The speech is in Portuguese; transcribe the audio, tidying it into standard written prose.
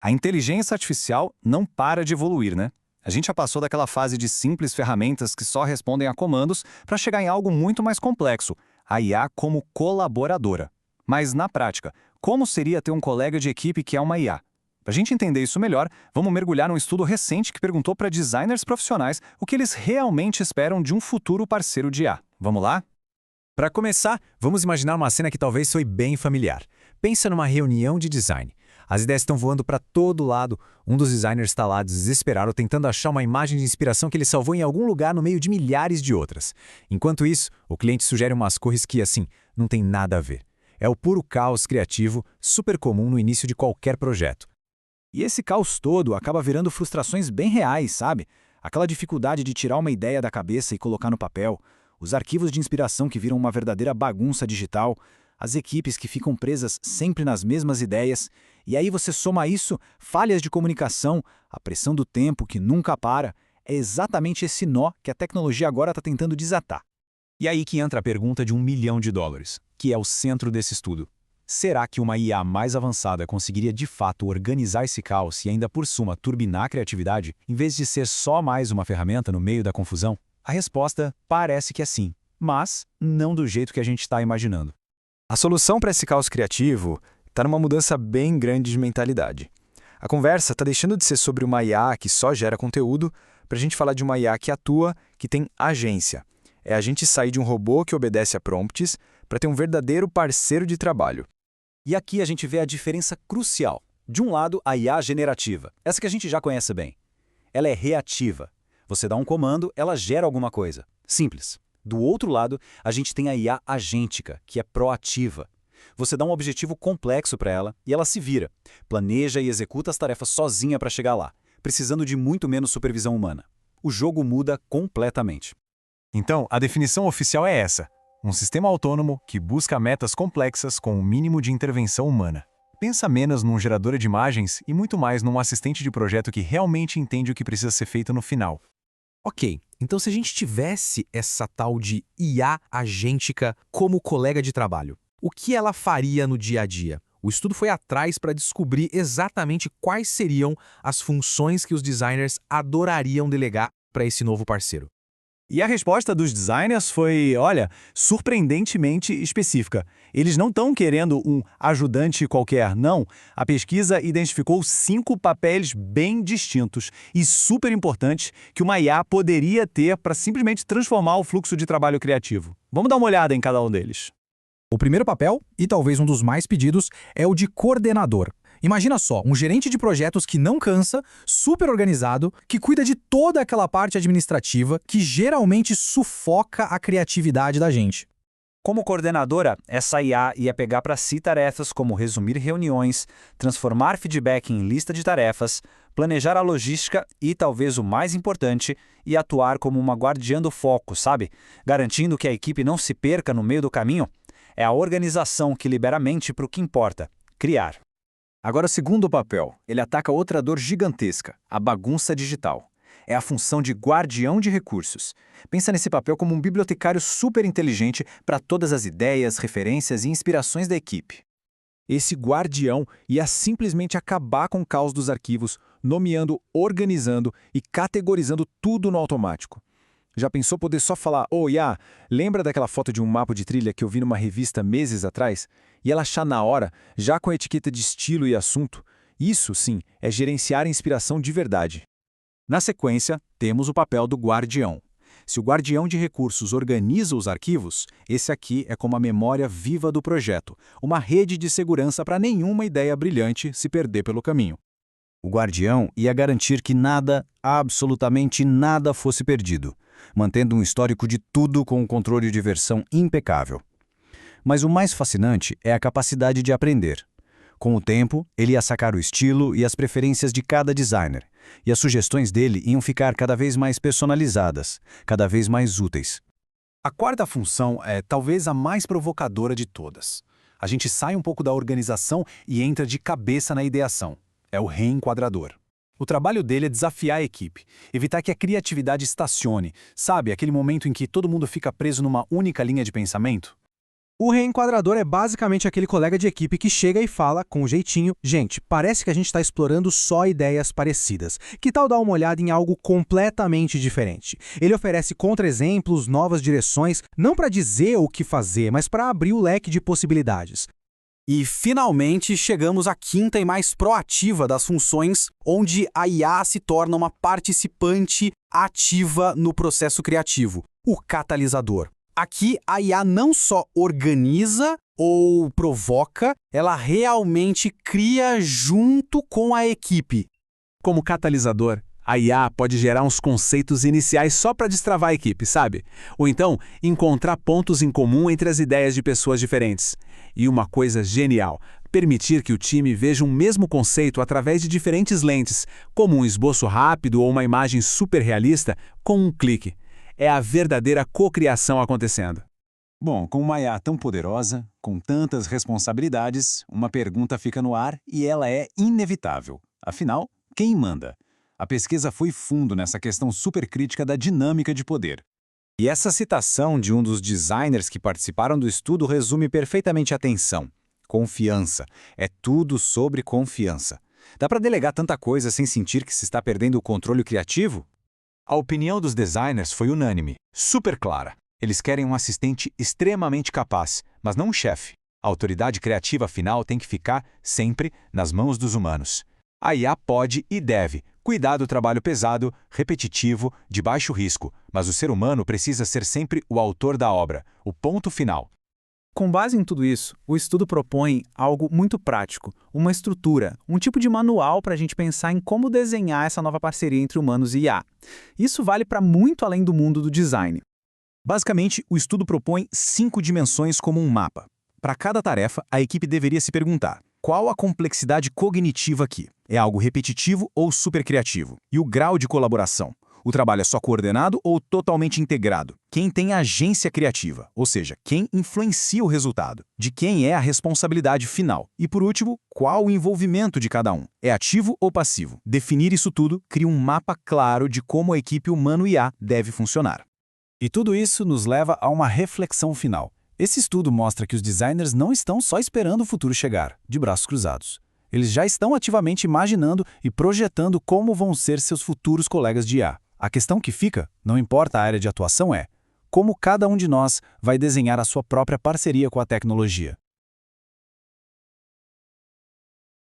A inteligência artificial não para de evoluir, né? A gente já passou daquela fase de simples ferramentas que só respondem a comandos para chegar em algo muito mais complexo, a IA como colaboradora. Mas, na prática, como seria ter um colega de equipe que é uma IA? Para a gente entender isso melhor, vamos mergulhar num estudo recente que perguntou para designers profissionais o que eles realmente esperam de um futuro parceiro de IA. Vamos lá? Para começar, vamos imaginar uma cena que talvez soe bem familiar. Pensa numa reunião de design. As ideias estão voando para todo lado. Um dos designers está lá desesperado tentando achar uma imagem de inspiração que ele salvou em algum lugar no meio de milhares de outras. Enquanto isso, o cliente sugere umas cores que, assim, não tem nada a ver. É o puro caos criativo, super comum no início de qualquer projeto. E esse caos todo acaba virando frustrações bem reais, sabe? Aquela dificuldade de tirar uma ideia da cabeça e colocar no papel, os arquivos de inspiração que viram uma verdadeira bagunça digital, as equipes que ficam presas sempre nas mesmas ideias, e aí você soma a isso, falhas de comunicação, a pressão do tempo que nunca para, é exatamente esse nó que a tecnologia agora está tentando desatar. E aí que entra a pergunta de $1 milhão, que é o centro desse estudo. Será que uma IA mais avançada conseguiria de fato organizar esse caos e ainda por cima turbinar a criatividade, em vez de ser só mais uma ferramenta no meio da confusão? A resposta parece que é sim, mas não do jeito que a gente está imaginando. A solução para esse caos criativo está numa mudança bem grande de mentalidade. A conversa está deixando de ser sobre uma IA que só gera conteúdo para a gente falar de uma IA que atua, que tem agência. É a gente sair de um robô que obedece a prompts para ter um verdadeiro parceiro de trabalho. E aqui a gente vê a diferença crucial. De um lado, a IA generativa, essa que a gente já conhece bem. Ela é reativa. Você dá um comando, ela gera alguma coisa. Simples. Do outro lado, a gente tem a IA agêntica, que é proativa. Você dá um objetivo complexo para ela e ela se vira. Planeja e executa as tarefas sozinha para chegar lá, precisando de muito menos supervisão humana. O jogo muda completamente. Então, a definição oficial é essa: um sistema autônomo que busca metas complexas com o mínimo de intervenção humana. Pensa menos num gerador de imagens e muito mais num assistente de projeto que realmente entende o que precisa ser feito no final. Ok, então se a gente tivesse essa tal de IA agêntica como colega de trabalho, o que ela faria no dia a dia? O estudo foi atrás para descobrir exatamente quais seriam as funções que os designers adorariam delegar para esse novo parceiro. E a resposta dos designers foi, olha, surpreendentemente específica. Eles não estão querendo um ajudante qualquer, não. A pesquisa identificou 5 papéis bem distintos e super importantes que uma IA poderia ter para simplesmente transformar o fluxo de trabalho criativo. Vamos dar uma olhada em cada um deles. O primeiro papel, e talvez um dos mais pedidos, é o de coordenador. Imagina só, um gerente de projetos que não cansa, super organizado, que cuida de toda aquela parte administrativa que geralmente sufoca a criatividade da gente. Como coordenadora, essa IA ia pegar para si tarefas como resumir reuniões, transformar feedback em lista de tarefas, planejar a logística e, talvez o mais importante, ia atuar como uma guardiã do foco, sabe? Garantindo que a equipe não se perca no meio do caminho. É a organização que libera a mente para o que importa: criar. Agora o segundo papel, ele ataca outra dor gigantesca, a bagunça digital. É a função de guardião de recursos. Pensa nesse papel como um bibliotecário super inteligente para todas as ideias, referências e inspirações da equipe. Esse guardião ia simplesmente acabar com o caos dos arquivos, nomeando, organizando e categorizando tudo no automático. Já pensou poder só falar, IA, lembra daquela foto de um mapa de trilha que eu vi numa revista meses atrás? E ela achar na hora, já com a etiqueta de estilo e assunto? Isso, sim, é gerenciar a inspiração de verdade. Na sequência, temos o papel do guardião. Se o guardião de recursos organiza os arquivos, esse aqui é como a memória viva do projeto, uma rede de segurança para nenhuma ideia brilhante se perder pelo caminho. O guardião ia garantir que nada, absolutamente nada, fosse perdido, mantendo um histórico de tudo com um controle de versão impecável. Mas o mais fascinante é a capacidade de aprender. Com o tempo, ele ia sacar o estilo e as preferências de cada designer, e as sugestões dele iam ficar cada vez mais personalizadas, cada vez mais úteis. A quarta função é talvez a mais provocadora de todas. A gente sai um pouco da organização e entra de cabeça na ideação. É o reenquadrador. O trabalho dele é desafiar a equipe, evitar que a criatividade estacione, sabe, aquele momento em que todo mundo fica preso numa única linha de pensamento? O reenquadrador é basicamente aquele colega de equipe que chega e fala, com um jeitinho, gente, parece que a gente está explorando só ideias parecidas. Que tal dar uma olhada em algo completamente diferente? Ele oferece contra-exemplos, novas direções, não para dizer o que fazer, mas para abrir o leque de possibilidades. E, finalmente, chegamos à quinta e mais proativa das funções, onde a IA se torna uma participante ativa no processo criativo, o catalisador. Aqui, a IA não só organiza ou provoca, ela realmente cria junto com a equipe. Como catalisador, a IA pode gerar uns conceitos iniciais só para destravar a equipe, sabe? Ou então, encontrar pontos em comum entre as ideias de pessoas diferentes. E uma coisa genial, permitir que o time veja um mesmo conceito através de diferentes lentes, como um esboço rápido ou uma imagem super realista, com um clique. É a verdadeira cocriação acontecendo. Bom, com uma IA tão poderosa, com tantas responsabilidades, uma pergunta fica no ar e ela é inevitável. Afinal, quem manda? A pesquisa foi fundo nessa questão supercrítica da dinâmica de poder. E essa citação de um dos designers que participaram do estudo resume perfeitamente a tensão. Confiança. É tudo sobre confiança. Dá para delegar tanta coisa sem sentir que se está perdendo o controle criativo? A opinião dos designers foi unânime, super clara. Eles querem um assistente extremamente capaz, mas não um chefe. A autoridade criativa final tem que ficar sempre nas mãos dos humanos. A IA pode e deve cuidar do trabalho pesado, repetitivo, de baixo risco, mas o ser humano precisa ser sempre o autor da obra, o ponto final. Com base em tudo isso, o estudo propõe algo muito prático, uma estrutura, um tipo de manual para a gente pensar em como desenhar essa nova parceria entre humanos e IA. Isso vale para muito além do mundo do design. Basicamente, o estudo propõe 5 dimensões como um mapa. Para cada tarefa, a equipe deveria se perguntar: qual a complexidade cognitiva aqui? É algo repetitivo ou super criativo? E o grau de colaboração? O trabalho é só coordenado ou totalmente integrado? Quem tem agência criativa? Ou seja, quem influencia o resultado? De quem é a responsabilidade final? E por último, qual o envolvimento de cada um? É ativo ou passivo? Definir isso tudo cria um mapa claro de como a equipe humano-IA deve funcionar. E tudo isso nos leva a uma reflexão final. Esse estudo mostra que os designers não estão só esperando o futuro chegar, de braços cruzados. Eles já estão ativamente imaginando e projetando como vão ser seus futuros colegas de IA. A questão que fica, não importa a área de atuação, é como cada um de nós vai desenhar a sua própria parceria com a tecnologia.